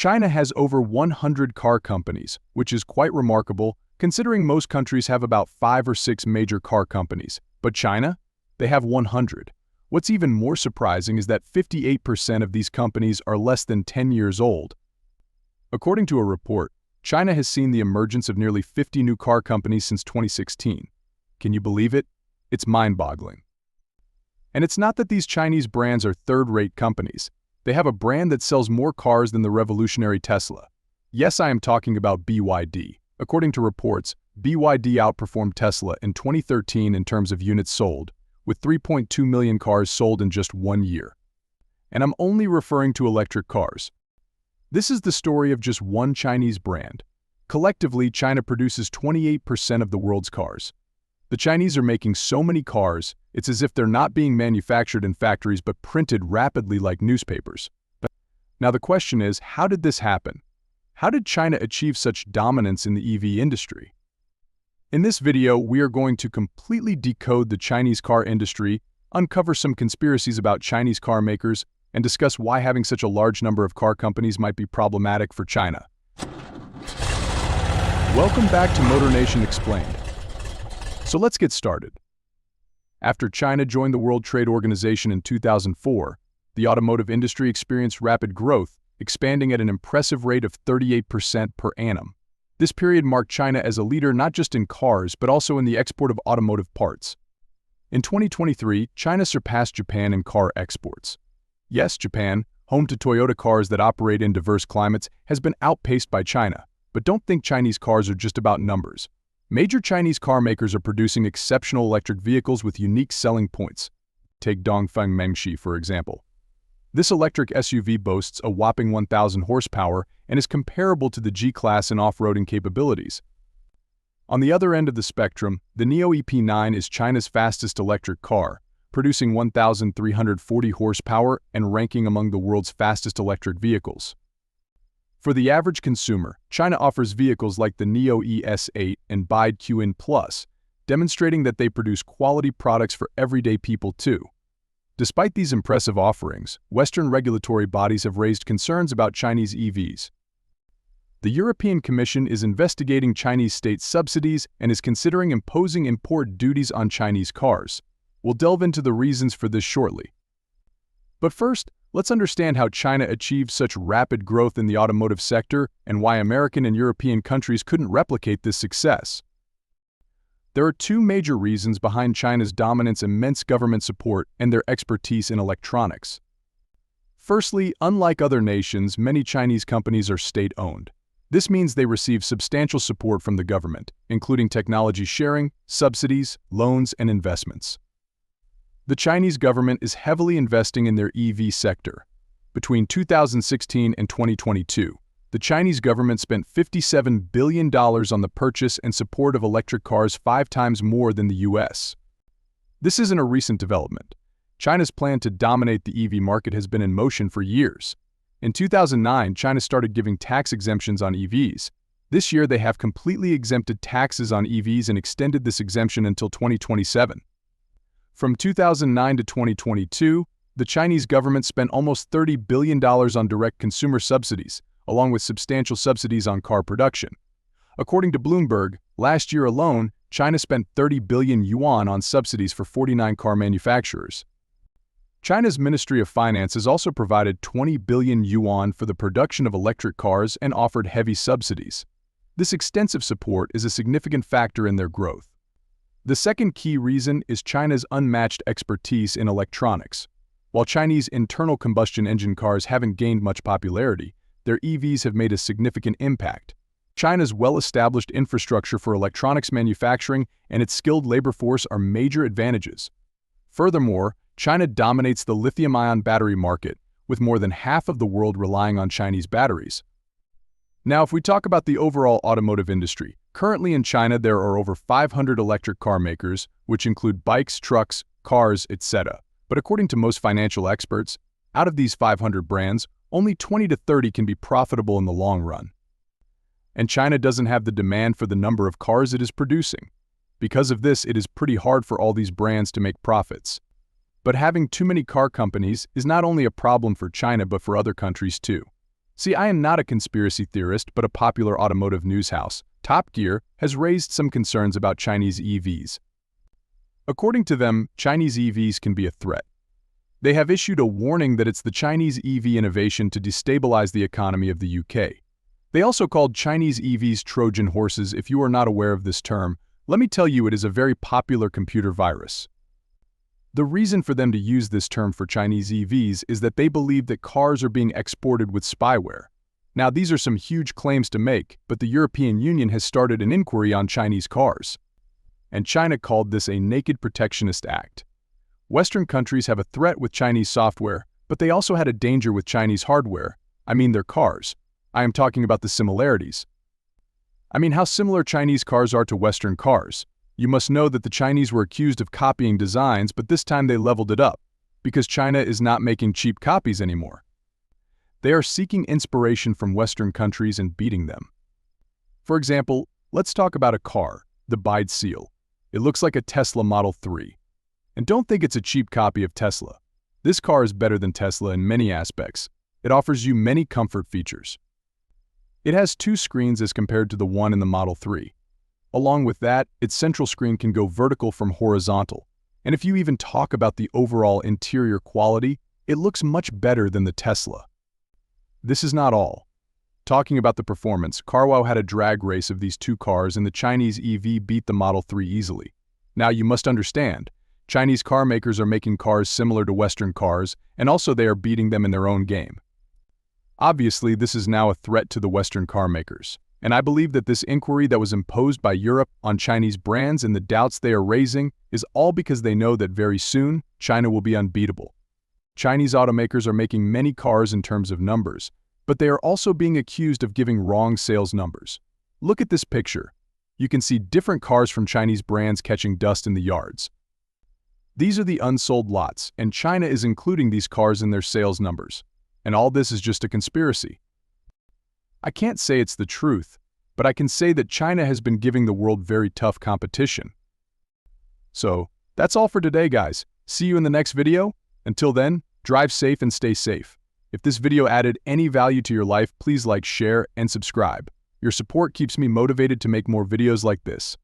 China has over 100 car companies, which is quite remarkable considering most countries have about 5 or 6 major car companies. But China? They have 100. What's even more surprising is that 58% of these companies are less than 10 years old. According to a report, China has seen the emergence of nearly 50 new car companies since 2016. Can you believe it? It's mind-boggling. And it's not that these Chinese brands are third-rate companies. They have a brand that sells more cars than the revolutionary Tesla. Yes, I am talking about BYD. According to reports, BYD outperformed Tesla in 2013 in terms of units sold, with 3.2 million cars sold in just 1 year. And I'm only referring to electric cars. This is the story of just one Chinese brand. Collectively, China produces 28% of the world's cars. The Chinese are making so many cars, it's as if they're not being manufactured in factories but printed rapidly like newspapers. Now the question is, how did this happen? How did China achieve such dominance in the EV industry? In this video, we are going to completely decode the Chinese car industry, uncover some conspiracies about Chinese car makers, and discuss why having such a large number of car companies might be problematic for China. Welcome back to MotorNation Explained. So let's get started. After China joined the World Trade Organization in 2004, the automotive industry experienced rapid growth, expanding at an impressive rate of 38% per annum. This period marked China as a leader not just in cars but also in the export of automotive parts. In 2023, China surpassed Japan in car exports. Yes, Japan, home to Toyota cars that operate in diverse climates, has been outpaced by China. But don't think Chinese cars are just about numbers. Major Chinese car makers are producing exceptional electric vehicles with unique selling points. Take Dongfeng Mengshi, for example. This electric SUV boasts a whopping 1,000 horsepower and is comparable to the G-Class in off-roading capabilities. On the other end of the spectrum, the NIO EP9 is China's fastest electric car, producing 1,340 horsepower and ranking among the world's fastest electric vehicles. For the average consumer, China offers vehicles like the NIO ES8 and BYD Qin Plus, demonstrating that they produce quality products for everyday people too. Despite these impressive offerings, Western regulatory bodies have raised concerns about Chinese EVs. The European Commission is investigating Chinese state subsidies and is considering imposing import duties on Chinese cars. We'll delve into the reasons for this shortly. But first, let's understand how China achieved such rapid growth in the automotive sector and why American and European countries couldn't replicate this success. There are two major reasons behind China's dominance: immense government support and their expertise in electronics. Firstly, unlike other nations, many Chinese companies are state-owned. This means they receive substantial support from the government, including technology sharing, subsidies, loans, and investments. The Chinese government is heavily investing in their EV sector. Between 2016 and 2022, the Chinese government spent $57 billion on the purchase and support of electric cars, 5 times more than the US. This isn't a recent development. China's plan to dominate the EV market has been in motion for years. In 2009, China started giving tax exemptions on EVs. This year, they have completely exempted taxes on EVs and extended this exemption until 2027. From 2009 to 2022, the Chinese government spent almost $30 billion on direct consumer subsidies, along with substantial subsidies on car production. According to Bloomberg, last year alone, China spent 30 billion yuan on subsidies for 49 car manufacturers. China's Ministry of Finance has also provided 20 billion yuan for the production of electric cars and offered heavy subsidies. This extensive support is a significant factor in their growth. The second key reason is China's unmatched expertise in electronics. While Chinese internal combustion engine cars haven't gained much popularity, their EVs have made a significant impact. China's well-established infrastructure for electronics manufacturing and its skilled labor force are major advantages. Furthermore, China dominates the lithium-ion battery market, with more than half of the world relying on Chinese batteries. Now, if we talk about the overall automotive industry, currently in China there are over 500 electric car makers, which include bikes, trucks, cars, etc. But according to most financial experts, out of these 500 brands, only 20 to 30 can be profitable in the long run. And China doesn't have the demand for the number of cars it is producing. Because of this, it is pretty hard for all these brands to make profits. But having too many car companies is not only a problem for China but for other countries too. See, I am not a conspiracy theorist, but a popular automotive news house, Top Gear, has raised some concerns about Chinese EVs. According to them, Chinese EVs can be a threat. They have issued a warning that it's the Chinese EV innovation to destabilize the economy of the UK. They also called Chinese EVs Trojan horses. If you are not aware of this term, let me tell you it is a very popular computer virus. The reason for them to use this term for Chinese EVs is that they believe that cars are being exported with spyware. Now, these are some huge claims to make, but the European Union has started an inquiry on Chinese cars. And China called this a naked protectionist act. Western countries have a threat with Chinese software, but they also had a danger with Chinese hardware. I mean their cars. I am talking about the similarities. I mean how similar Chinese cars are to Western cars. You must know that the Chinese were accused of copying designs, but this time they leveled it up, because China is not making cheap copies anymore. They are seeking inspiration from Western countries and beating them. For example, let's talk about a car, the Bide Seal. It looks like a Tesla Model 3. And don't think it's a cheap copy of Tesla. This car is better than Tesla in many aspects. It offers you many comfort features. It has 2 screens as compared to the one in the Model 3. Along with that, its central screen can go vertical from horizontal. And if you even talk about the overall interior quality, it looks much better than the Tesla. This is not all. Talking about the performance, CarWow had a drag race of these 2 cars and the Chinese EV beat the Model 3 easily. Now you must understand, Chinese car makers are making cars similar to Western cars, and also they are beating them in their own game. Obviously, this is now a threat to the Western car makers. And I believe that this inquiry that was imposed by Europe on Chinese brands and the doubts they are raising is all because they know that very soon, China will be unbeatable. Chinese automakers are making many cars in terms of numbers, but they are also being accused of giving wrong sales numbers. Look at this picture. You can see different cars from Chinese brands catching dust in the yards. These are the unsold lots, and China is including these cars in their sales numbers. And all this is just a conspiracy. I can't say it's the truth, but I can say that China has been giving the world very tough competition. So, that's all for today, guys. See you in the next video. Until then, drive safe and stay safe. If this video added any value to your life, please like, share, and subscribe. Your support keeps me motivated to make more videos like this.